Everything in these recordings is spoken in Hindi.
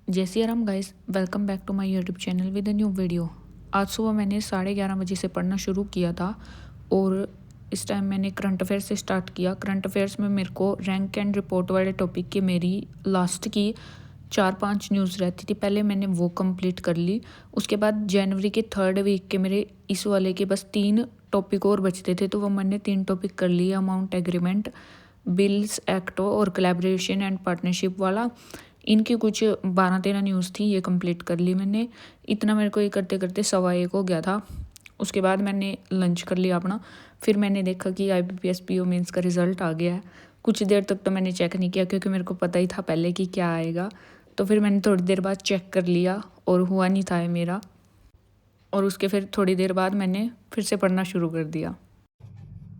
जय Siya Ram guys, welcome back to my YouTube channel with a new video. आज सुबह मैंने 11:30 बजे से पढ़ना शुरू किया था और इस टाइम मैंने करंट अफेयर से स्टार्ट किया। करंट अफेयर्स में मेरे को रैंक एंड रिपोर्ट वाले टॉपिक की मेरी लास्ट की 4-5 न्यूज़ रहती थी, पहले मैंने वो कंप्लीट कर ली। उसके बाद जनवरी के 3rd वीक के मेरे इस वाले के बस 3 टॉपिक और बचते थे, तो वो मैंने 3 टॉपिक कर लिए। अमाउंट एग्रीमेंट, बिल्स एक्ट और कोलैबोरेशन एंड पार्टनरशिप वाला। इनकी कुछ 12-13 न्यूज़ थी, ये कंप्लीट कर ली मैंने। इतना मेरे को ये करते करते 1:15 हो गया था। उसके बाद मैंने लंच कर लिया अपना। फिर मैंने देखा कि IBPS PO मेंस का रिज़ल्ट आ गया है। कुछ देर तक तो मैंने चेक नहीं किया क्योंकि मेरे को पता ही था पहले कि क्या आएगा। तो फिर मैंने थोड़ी देर बाद चेक कर लिया और हुआ नहीं था ये मेरा। और उसके फिर थोड़ी देर बाद मैंने फिर से पढ़ना शुरू कर दिया।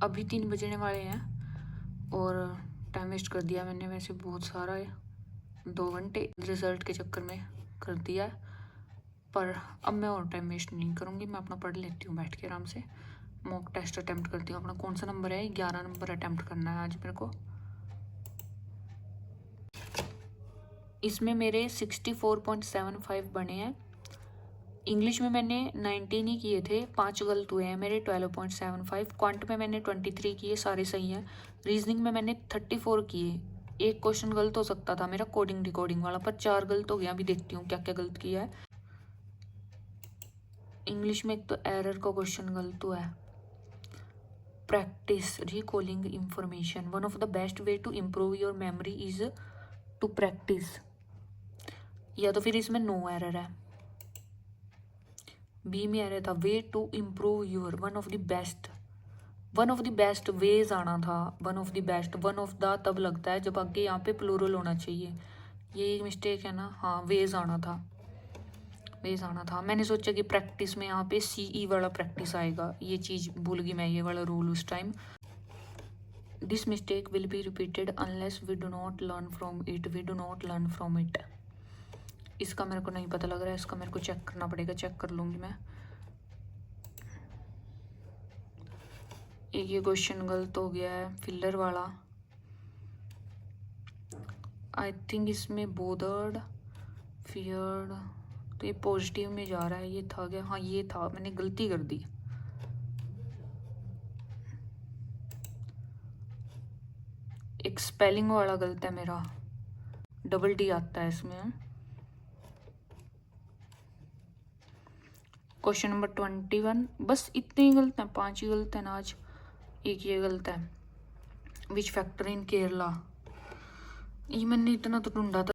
अभी 3 बजने वाले हैं और टाइम वेस्ट कर दिया मैंने वैसे बहुत सारा है। 2 घंटे रिज़ल्ट के चक्कर में कर दिया है, पर अब मैं और टाइम वेस्ट नहीं करूँगी। मैं अपना पढ़ लेती हूँ बैठ के आराम से। मॉक टेस्ट अटैम्प्ट करती हूँ। अपना कौन सा नंबर है? 11 नंबर अटैम्प्ट करना है आज मेरे को। इसमें मेरे 64.75 बने हैं। इंग्लिश में मैंने 19 ही किए थे, 5 गलत हुए हैं मेरे, 12.75। क्वांट में मैंने 23 किए, सारे सही हैं। रीजनिंग में मैंने 34 किए, एक क्वेश्चन गलत हो सकता था मेरा कोडिंग डिकोडिंग वाला, पर 4 गलत हो गया। अभी देखती हूँ क्या क्या गलत किया है। इंग्लिश में एक तो एरर का क्वेश्चन गलत हुआ है। Practice recalling information, one of the best way to improve your memory is to practice. या तो फिर इसमें नो एरर है। बी में एरर था way to improve your, one of the best ways आना था। One of the best, one of the तब लगता है जब आगे यहाँ पे प्लूरल होना चाहिए। ये मिस्टेक है ना। हाँ, वेज आना था। मैंने सोचा कि प्रैक्टिस में यहाँ पे CE वाला प्रैक्टिस आएगा, ये चीज़ भूल गई मैं, ये वाला रूल उस time. This mistake will be repeated unless we do not learn from it. इसका मेरे को नहीं पता लग रहा है, इसका मेरे को चेक करना पड़ेगा, चेक कर लूँगी मैं। एक ये क्वेश्चन गलत हो गया है, फिलर वाला। आई थिंक इसमें बोदर्ड फियर्ड, तो ये पॉजिटिव में जा रहा है। ये था क्या? हाँ ये था, मैंने गलती कर दी। एक स्पेलिंग वाला गलत है मेरा, डबल D आता है इसमें। क्वेश्चन नंबर 21, बस इतने ही गलत हैं, 5 ही गलत हैं ना आज। एक ये गलत है, विच फैक्टर इन केरला। ये मैंने इतना तो ढूंढा था,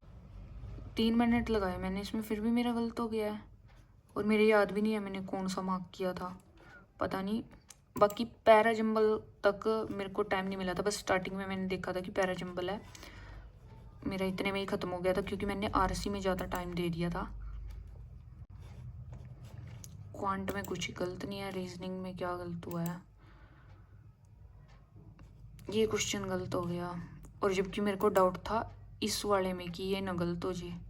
3 मिनट लगाए मैंने इसमें, फिर भी मेरा गलत हो गया है। और मेरे याद भी नहीं है मैंने कौन सा मार्क किया था, पता नहीं। बाकी पैराजम्बल तक मेरे को टाइम नहीं मिला था, बस स्टार्टिंग में मैंने देखा था कि पैराजम्बल है, मेरा इतने में ही ख़त्म हो गया था क्योंकि मैंने RC में ज़्यादा टाइम दे दिया था। क्वांट में कुछ गलत नहीं है। रीजनिंग में क्या गलत हुआ है? ये क्वेश्चन गलत हो गया, और जबकि मेरे को डाउट था इस वाले में कि ये ना गलत हो जाए,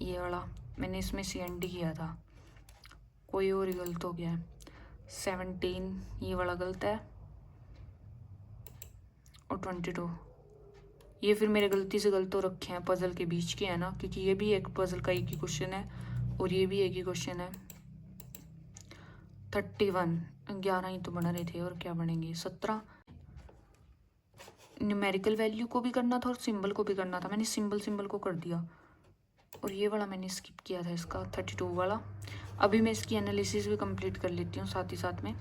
ये वाला मैंने इसमें CND किया था, कोई और ही गलत हो गया है। 17 ये वाला गलत है, और 22 ये फिर मेरे गलती से गलत हो रखे हैं, पजल के बीच के है ना, क्योंकि ये भी एक पजल का एक ही क्वेश्चन है और ये भी एक ही क्वेश्चन है। 31, 11 ही तो बना रहे थे और क्या बनेंगे। 17 न्यूमेरिकल वैल्यू को भी करना था और सिंबल को भी करना था, मैंने सिंबल को कर दिया, और ये वाला मैंने स्किप किया था इसका, 32 वाला। अभी मैं इसकी एनालिसिस भी कंप्लीट कर लेती हूँ साथ ही साथ में।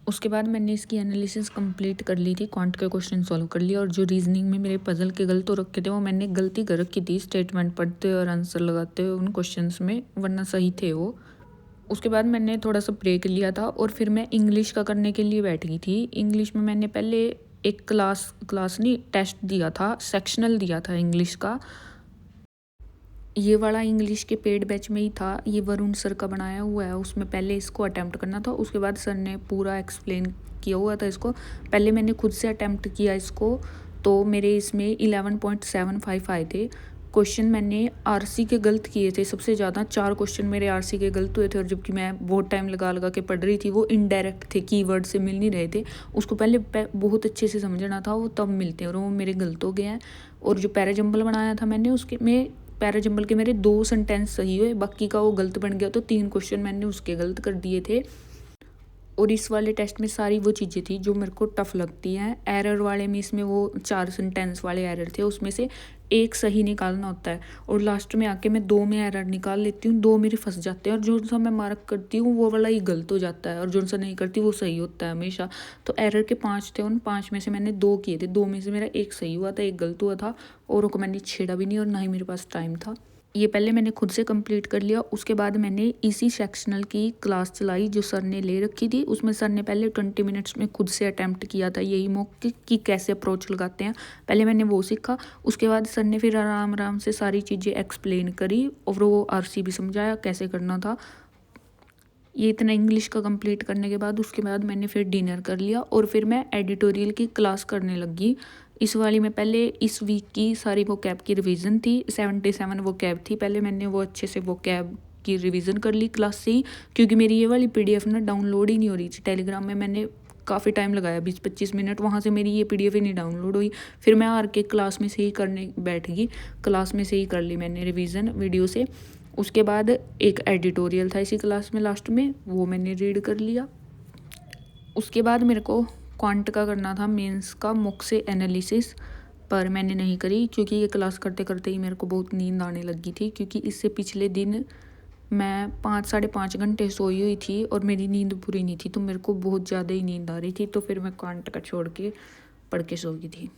उसके बाद मैंने इसकी एनालिसिस कंप्लीट कर ली थी, क्वांट के क्वेश्चन सॉल्व कर लिए, और जो रीजनिंग में मेरे पजल के गलत हो रखे थे वो मैंने गलती कर रखी थी स्टेटमेंट पढ़ते हुए और आंसर लगाते हुए उन क्वेश्चंस में, वरना सही थे वो। उसके बाद मैंने थोड़ा सा ब्रेक लिया था और फिर मैं इंग्लिश का करने के लिए बैठ गई थी। इंग्लिश में मैंने पहले एक क्लास नहीं टेस्ट दिया था, सेक्शनल दिया था इंग्लिश का। ये वाला इंग्लिश के पेड बैच में ही था, ये वरुण सर का बनाया हुआ है, उसमें पहले इसको अटैम्प्ट करना था, उसके बाद सर ने पूरा एक्सप्लेन किया हुआ था इसको। पहले मैंने खुद से अटैम्प्ट किया इसको, तो मेरे इसमें 11.75 आए थे। क्वेश्चन मैंने RC के गलत किए थे सबसे ज़्यादा, 4 क्वेश्चन मेरे RC के गलत हुए थे, और जबकि मैं बहुत टाइम लगा के पढ़ रही थी, वो इनडायरेक्ट थे, कीवर्ड से मिल नहीं रहे थे, उसको पहले बहुत अच्छे से समझना था, वो तब मिलते हैं, और वो मेरे गलत हो गए हैं। और जो पैराजम्बल बनाया था मैंने, उसके में पैराजंबल के मेरे 2 सेंटेंस सही हुए, बाकी का वो गलत बन गया, तो 3 क्वेश्चन मैंने उसके गलत कर दिए थे। और इस वाले टेस्ट में सारी वो चीज़ें थी जो मेरे को टफ़ लगती हैं। एरर वाले में इसमें वो 4 सेंटेंस वाले एरर थे, उसमें से एक सही निकालना होता है और लास्ट में आके मैं 2 में एरर निकाल लेती हूँ, 2 मेरे फंस जाते हैं और जो सा मैं मार्क करती हूँ वो वाला ही गलत हो जाता है और जो सा नहीं करती वो सही होता है हमेशा। तो एरर के 5 थे, उन 5 में से मैंने 2 किए थे, 2 में से मेरा 1 सही हुआ था, 1 गलत हुआ था। औरों को मैंने छेड़ा भी नहीं और ना ही मेरे पास टाइम था। ये पहले मैंने खुद से कंप्लीट कर लिया, उसके बाद मैंने इसी सेक्शनल की क्लास चलाई जो सर ने ले रखी थी। उसमें सर ने पहले 20 मिनट्स में खुद से अटैम्प्ट किया था यही मॉक कि कैसे अप्रोच लगाते हैं, पहले मैंने वो सीखा। उसके बाद सर ने फिर आराम आराम से सारी चीज़ें एक्सप्लेन करी और वो आरसी भी समझाया कैसे करना था। ये इतना इंग्लिश का कंप्लीट करने के बाद उसके बाद मैंने फिर डिनर कर लिया और फिर मैं एडिटोरियल की क्लास करने लगी। इस वाली में पहले इस वीक की सारी वो कैब की रिवीजन थी, 77 वो कैब थी। पहले मैंने वो अच्छे से वो कैब की रिवीजन कर ली क्लास से ही, क्योंकि मेरी ये वाली पीडीएफ ना डाउनलोड ही नहीं हो रही थी। टेलीग्राम में मैंने काफ़ी टाइम लगाया, 20-25 मिनट, वहाँ से मेरी ये पीडीएफ ही नहीं डाउनलोड हुई। फिर मैं आर के क्लास में से ही करने बैठ गई, क्लास में से ही कर ली मैंने रिवीजन वीडियो से। उसके बाद एक एडिटोरियल था इसी क्लास में लास्ट में, वो मैंने रीड कर लिया। उसके बाद मेरे को क्वांट का करना था मेंस का मॉक से एनालिसिस, पर मैंने नहीं करी क्योंकि ये क्लास करते करते ही मेरे को बहुत नींद आने लगी थी, क्योंकि इससे पिछले दिन मैं 5-5.5 घंटे सोई हुई थी और मेरी नींद पूरी नहीं थी, तो मेरे को बहुत ज़्यादा ही नींद आ रही थी। तो फिर मैं क्वांट का छोड़ के पढ़ के सो गई थी।